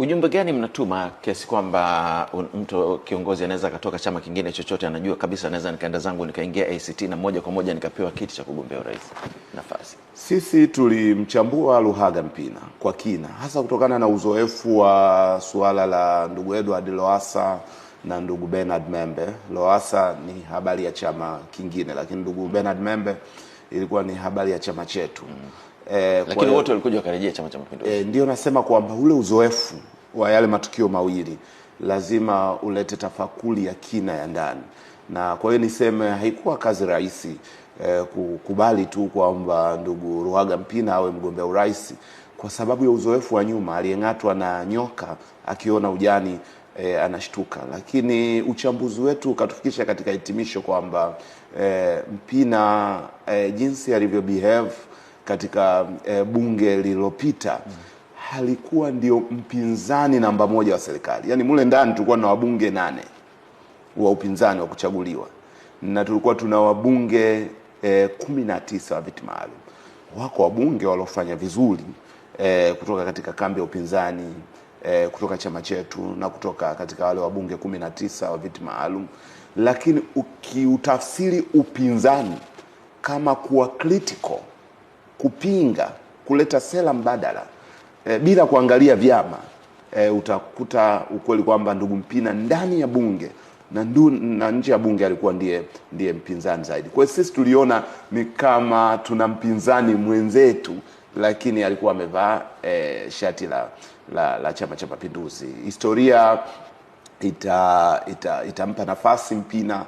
Ujumbe gani mnatuma kiasi kwamba mtu kiongozi anaweza katoka chama kingine chochote, anajua kabisa anaweza nikaenda zangu nikaingia ACT na moja kwa moja nikapewa kiti cha kugombea urais nafasi? Sisi tulimchambua Luhaga Mpina kwa kina, hasa kutokana na uzoefu wa suala la ndugu Edward Lowassa na ndugu Bernard Membe. Lowassa ni habari ya chama kingine, lakini ndugu Bernard Membe ilikuwa ni habari ya chama chetu. Lakini wote walikuja wakarejea Chama cha Mapinduzi. Ndio nasema kwamba ule uzoefu wa yale matukio mawili lazima ulete tafakuri ya kina ya ndani, na kwa hiyo niseme haikuwa kazi rahisi kukubali tu kwamba ndugu Luhaga Mpina awe mgombea urais, kwa sababu ya uzoefu wa nyuma. Aliyeng'atwa na nyoka akiona ujani anashtuka. Lakini uchambuzi wetu ukatufikisha katika hitimisho kwamba Mpina jinsi alivyo behave katika bunge lililopita halikuwa ndio mpinzani namba moja wa serikali. Yaani mule ndani tulikuwa na wabunge 8 wa upinzani wa kuchaguliwa, na tulikuwa tuna wabunge 19 wa viti maalum. Wako wabunge waliofanya vizuri kutoka katika kambi ya upinzani, kutoka chama chetu, na kutoka katika wale wabunge 19 wa viti maalum. Lakini ukiutafsiri upinzani kama kuwa critical, kupinga, kuleta sera mbadala bila kuangalia vyama, utakuta ukweli kwamba ndugu Mpina ndani ya bunge na nje ya bunge alikuwa ndiye mpinzani zaidi. Kwa hiyo sisi tuliona ni kama tuna mpinzani mwenzetu, lakini alikuwa amevaa shati la Chama cha Mapinduzi. Historia itampa nafasi Mpina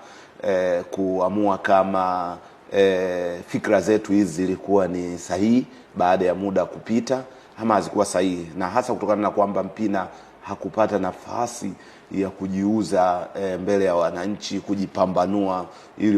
kuamua kama fikra zetu hizi zilikuwa ni sahihi baada ya muda kupita ama hazikuwa sahihi, na hasa kutokana na kwamba Mpina hakupata nafasi ya kujiuza mbele ya wananchi, kujipambanua ili